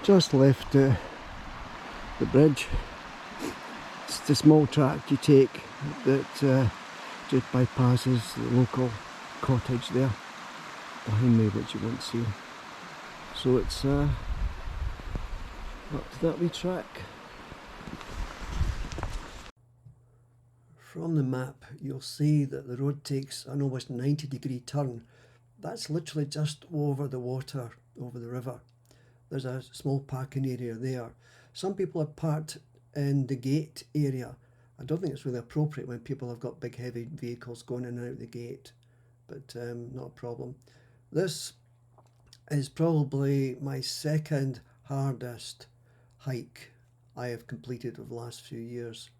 Just left the bridge. It's the small track you take that just bypasses the local cottage there behind me, which you won't see. So it's up to that wee track. From the map you'll see that the road takes an almost 90-degree turn. That's literally just over the water, over the river. There's a small parking area there. Some people are parked in the gate area. I don't think it's really appropriate when people have got big heavy vehicles going in and out the gate, but not a problem. This is probably my second hardest hike I have completed over the last few years,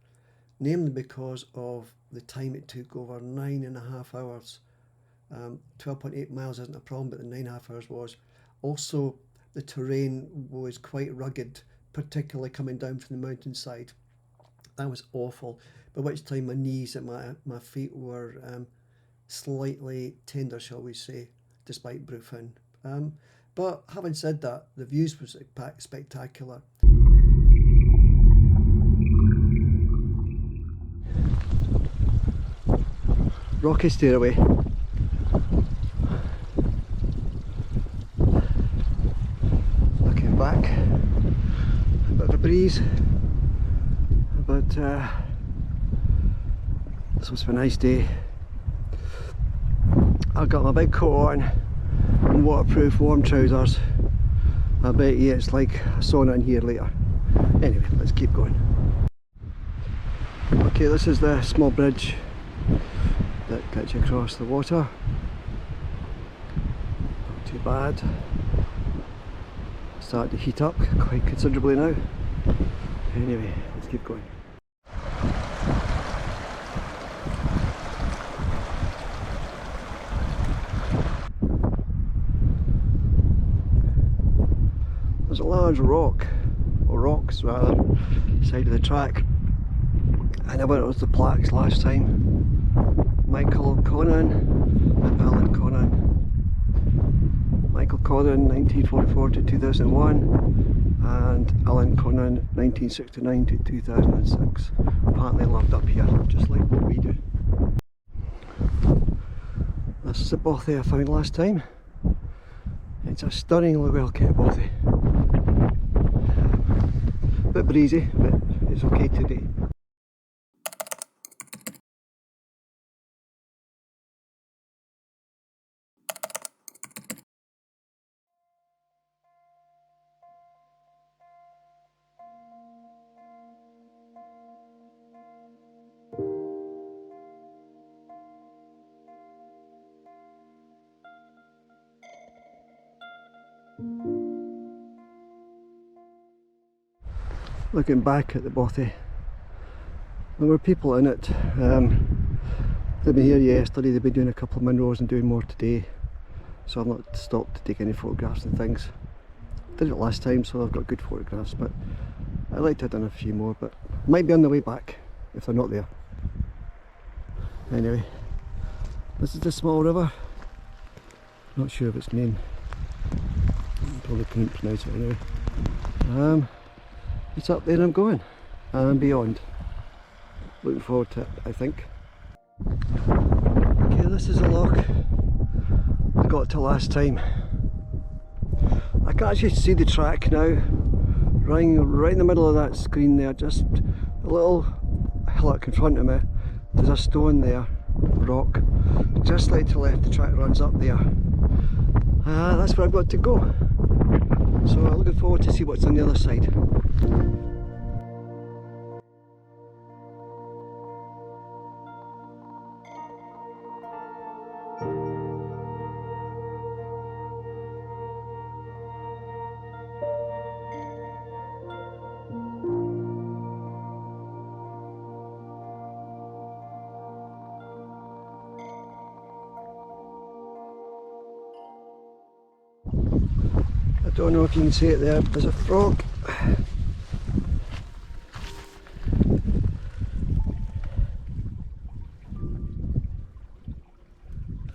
namely because of the time it took, over 9.5 hours. 12.8 miles isn't a problem, but the 9.5 hours was. Also, the terrain was quite rugged, particularly coming down from the mountainside. That was awful, by which time my knees and my feet were slightly tender, shall we say, despite Brufin. But having said that, the views was spectacular. Rocky stairway. Looking back, a bit of a breeze, but this was a nice day. I've got my big coat on and waterproof warm trousers. I bet you it's like a sauna in here later. Anyway, let's keep going. Okay, this is the small bridge that gets you across the water. Not too bad. Starting to heat up quite considerably now. Anyway, let's keep going. There's a large rock, or rocks rather, side of the track. I never noticed the plaques last time. Michael Conan and Alan Conan. Michael Conan 1944 to 2001 and Alan Conan 1969 to 2006. Apparently lived up here, just like what we do. This is the bothy I found last time. It's a stunningly well kept bothy. A bit breezy, but it's okay today. Looking back at the bothy, there were people in it. They've been here yesterday, they've been doing a couple of minerals and doing more today, so I've not stopped to take any photographs and things. Did it last time, so I've got good photographs, but I'd like to have done a few more, but might be on the way back if they're not there. Anyway, this is the small river. Not sure of its name, probably couldn't pronounce it anyway. It's up there I'm going, and beyond. Looking forward to it, I think. Okay, this is the loch I got to last time. I can actually see the track now, running right in the middle of that screen there, just a little hillock in front of me. There's a stone there, rock, just like to the left, the track runs up there. That's where I've got to go. So I'm looking forward to see what's on the other side. I don't know if you can see it there, there's a frog.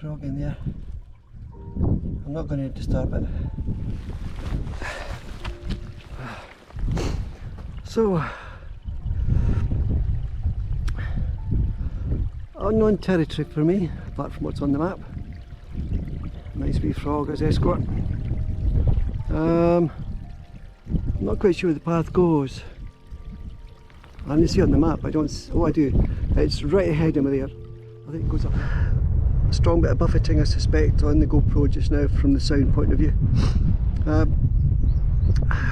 Frog in there. I'm not going to disturb it. So, unknown territory for me, apart from what's on the map. Nice wee frog as escort. I'm not quite sure where the path goes. I didn't see it on the map, I don't. Oh, I do. It's right ahead of me there. I think it goes up. A strong bit of buffeting, I suspect, on the GoPro just now from the sound point of view.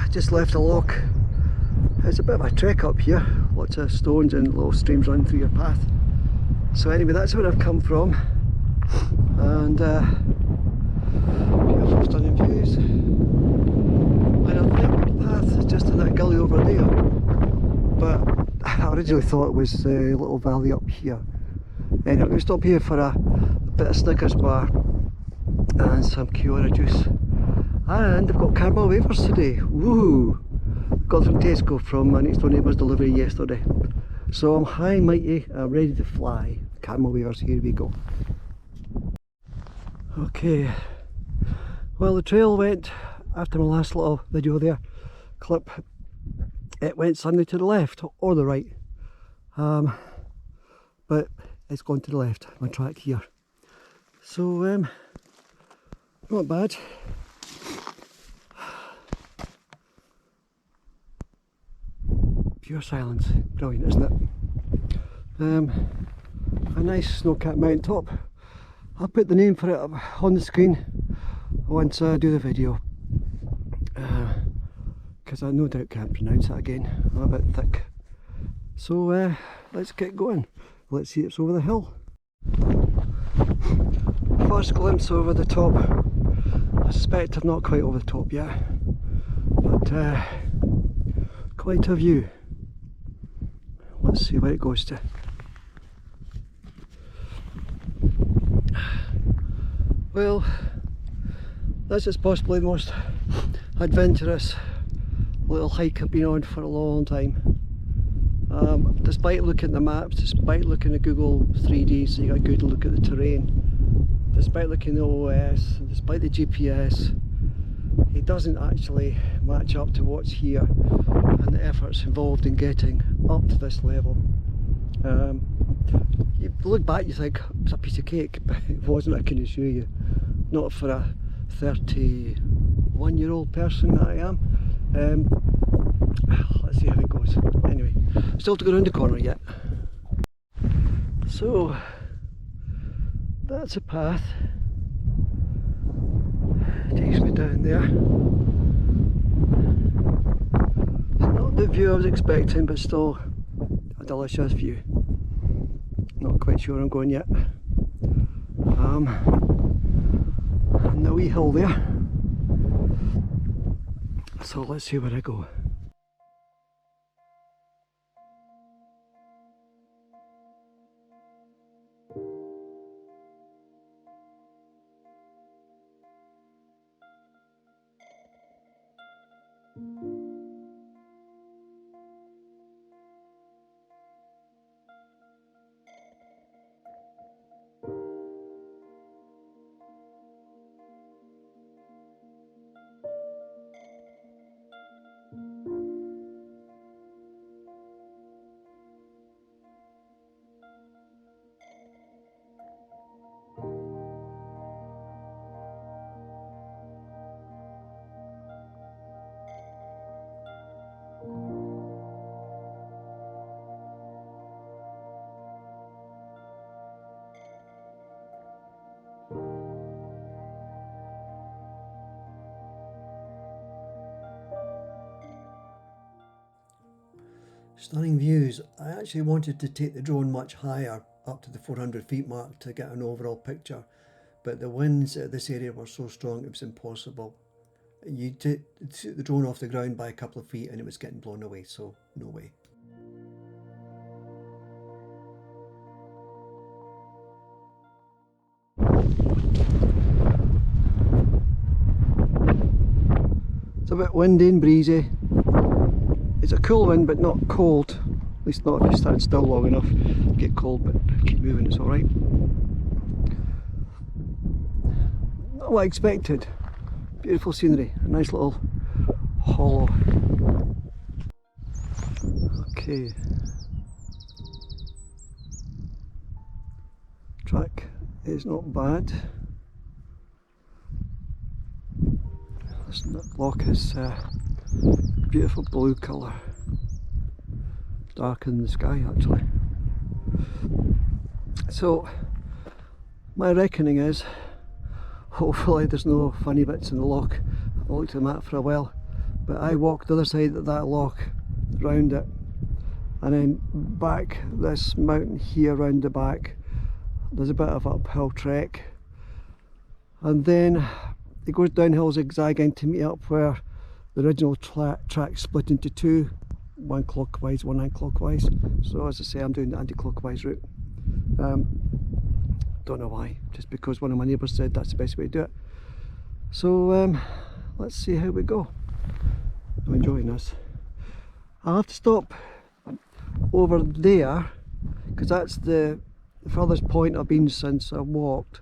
Just left a loch. It's a bit of a trek up here. Lots of stones and little streams run through your path. So anyway, that's where I've come from. And beautiful stunning views. And I think the path is just in that gully over there. But I originally thought it was a little valley up here. Anyway, I'm going to stop here for a bit of Snickers bar and some Kiora juice. And I've got caramel wafers today. Woo! Got them from Tesco from my next door neighbour's delivery yesterday. So I'm high and mighty, I'm ready to fly. Caramel wafers, here we go. Okay, well the trail went, after my last little video there, clip, it went suddenly to the left or the right. But it's gone to the left, my track here. So, not bad. Pure silence, brilliant, isn't it? A nice snow-capped mountain top. I'll put the name for it up on the screen once I do the video, because I no doubt can't pronounce it again. I'm a bit thick. So let's get going. Let's see, it's over the hill. First glimpse over the top. I suspect I'm not quite over the top yet, but quite a view. Let's see where it goes to. Well, this is possibly the most adventurous little hike I've been on for a long time. Despite looking at the maps, despite looking at Google 3D so you got a good look at the terrain, despite looking at the OS, despite the GPS, it doesn't actually match up to what's here and the efforts involved in getting up to this level. You look back, you think it's a piece of cake, but it wasn't, I can assure you. Not for a 31-year-old person that I am. Let's see how it goes. Anyway, still to go around the corner yet. So, that's a path. Takes me down there. It's not the view I was expecting, but still a delicious view. Not quite sure where I'm going yet. And the wee hill there. So let's see where I go. Stunning views. I actually wanted to take the drone much higher, up to the 400 feet mark, to get an overall picture, but the winds at this area were so strong it was impossible. You took the drone off the ground by a couple of feet and it was getting blown away, so no way. It's a bit windy and breezy. It's a cool wind but not cold, at least not if you stand still long enough. Get cold, but keep moving, it's alright. Not what I expected. Beautiful scenery, a nice little hollow. Okay. Track is not bad. This loch is beautiful blue colour. Darker than the sky actually. So my reckoning is, hopefully there's no funny bits in the loch. I've looked at the map for a while, but I walked the other side of that loch, round it, and then back this mountain here round the back. There's a bit of an uphill trek, and then it goes downhill zigzagging to meet up where the original track split into two, one clockwise, one anti-clockwise. So as I say, I'm doing the anti-clockwise route. Don't know why, just because one of my neighbours said that's the best way to do it. So let's see how we go. I'm enjoying this. I'll have to stop over there because that's the furthest point I've been since I walked.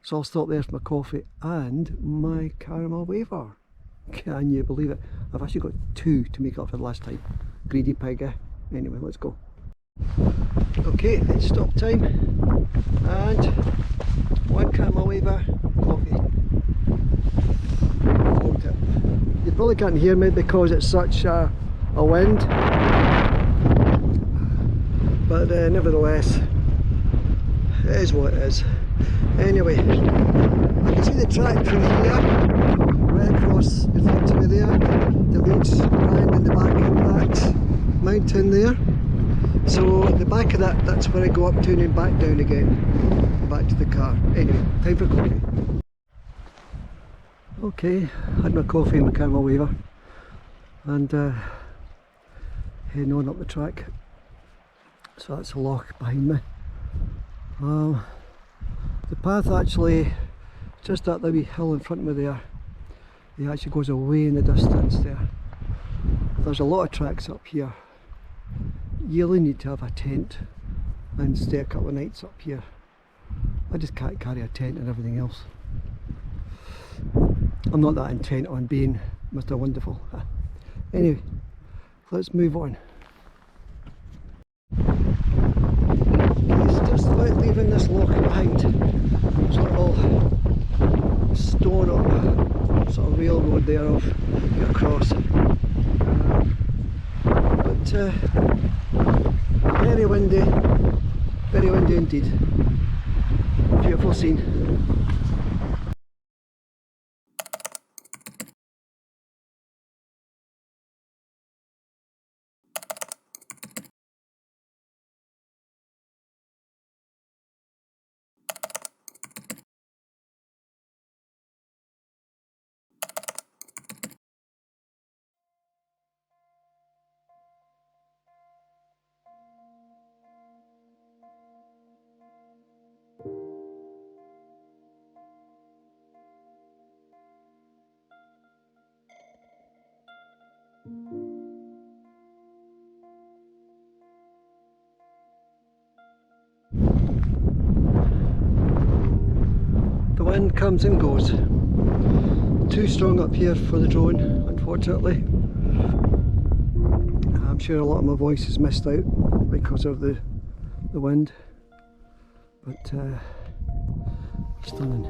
So I'll stop there for my coffee and my caramel wafer. Can you believe it? I've actually got two to make up for the last time. Greedy pig, eh? Anyway, let's go. Okay, it's stop time and one caramel wafer, coffee. You probably can't hear me because it's such a wind, but nevertheless it is what it is. Anyway, I can see the track from here, right across in front of me there. The road's right in the back of that mountain there. So at the back of that, that's where I go up to and then back down again, back to the car. Anyway, time for coffee. Okay, had my coffee and my caramel wafer, and heading on up the track. So that's a loch behind me. The path actually, just up the wee hill in front of me there, it actually goes away in the distance there. There's a lot of tracks up here. You really need to have a tent and stay a couple of nights up here. I just can't carry a tent and everything else. I'm not that intent on being Mr. Wonderful. Anyway, let's move on. It's just about leaving this loch behind. Sort of all stone up, sort of railroad there off, get across. But very windy indeed. Beautiful scene. The wind comes and goes. Too strong up here for the drone, unfortunately. I'm sure a lot of my voice is missed out because of the wind, but stunning.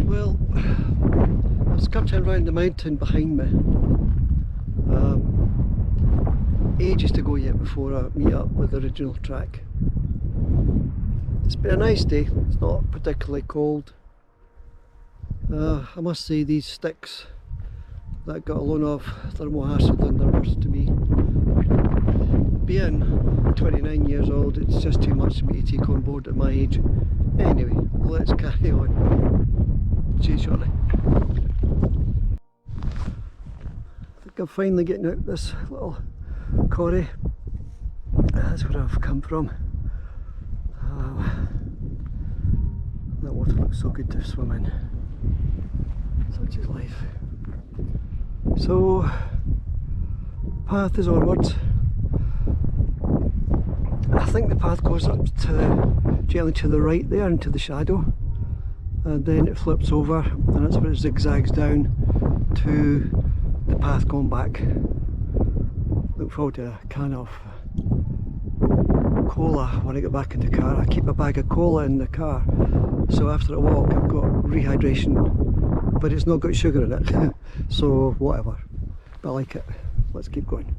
Well, I'm skirting around the mountain behind me. Ages to go yet before I meet up with the original track. It's been a nice day, it's not particularly cold. I must say these sticks that I got a loan of, they're more hassle than they're worth to me. Being 29 years old, it's just too much for me to take on board at my age. Anyway, let's carry on. See you shortly. I think I'm finally getting out this little quarry. That's where I've come from. That water looks so good to swim in. Such is life. So, path is onwards. I think the path goes up to gently to the right there into the shadow, and then it flips over, and that's where it zigzags down to the path going back. Look forward to a can of cola when I get back in the car. I keep a bag of cola in the car, so after a walk I've got rehydration, but it's not got sugar in it. So whatever, but I like it. Let's keep going.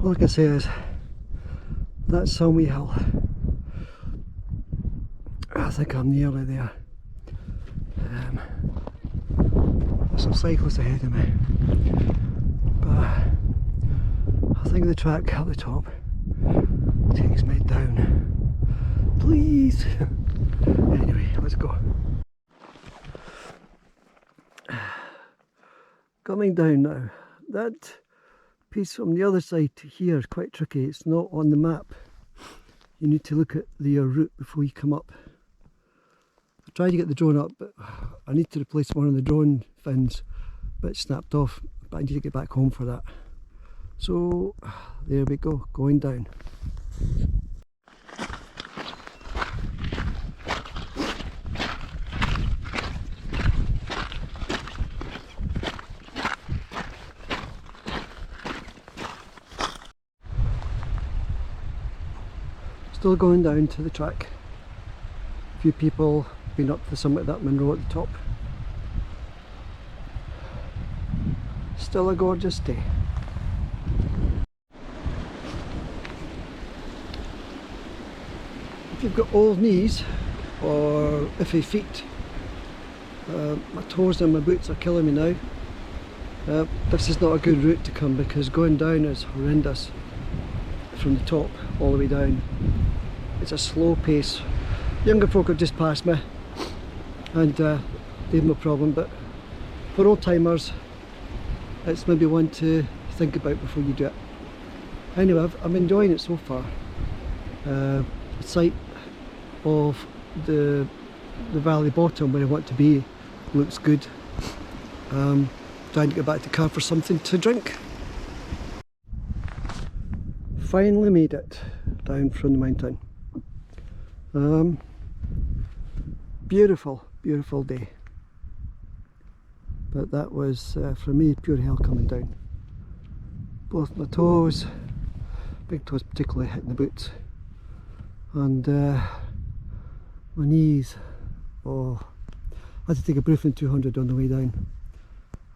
All I can say is that's Sunway Hill. I think I'm nearly there. There's some cyclists ahead of me, but I think the track at the top takes me down. Please! Anyway, let's go. Coming down now. That piece from the other side to here is quite tricky. It's not on the map. You need to look at your route before you come up. I tried to get the drone up, but I need to replace one of the drone fins, but it snapped off. But I need to get back home for that. So there we go, going down. Still going down to the track. A few people been up to the summit of that Monroe at the top. Still a gorgeous day. If you've got old knees or iffy feet, my toes and my boots are killing me now. This is not a good route to come because going down is horrendous from the top all the way down. It's a slow pace. Younger folk have just passed me and they've no problem, but for old timers it's maybe one to think about before you do it. Anyway, I'm enjoying it so far. The sight of the valley bottom where I want to be looks good. Trying to get back to the car for something to drink. Finally made it down from the mountain. Beautiful, beautiful day. But that was, for me, pure hell coming down. Both my toes, big toes particularly, hitting the boots. And my knees, oh, I had to take a Brufen 200 on the way down.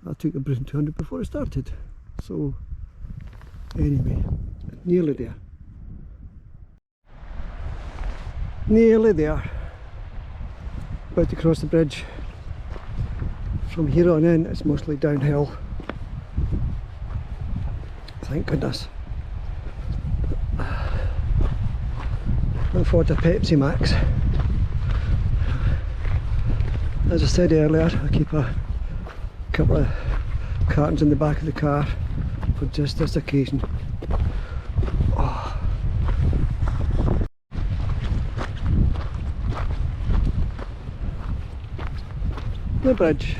I took a Brufen 200 before I started. So, anyway, nearly there. Nearly there. About to cross the bridge. From here on in it's mostly downhill. Thank goodness. Look forward to Pepsi Max. As I said earlier, I keep a couple of cartons in the back of the car for just this occasion. Oh. The bridge.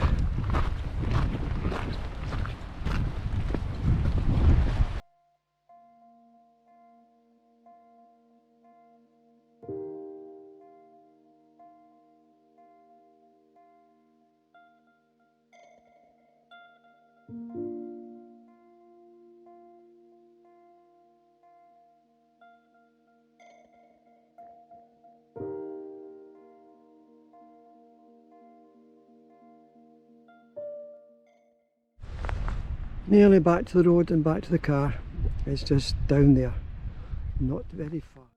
Nearly back to the road and back to the car. It's just down there, not very far.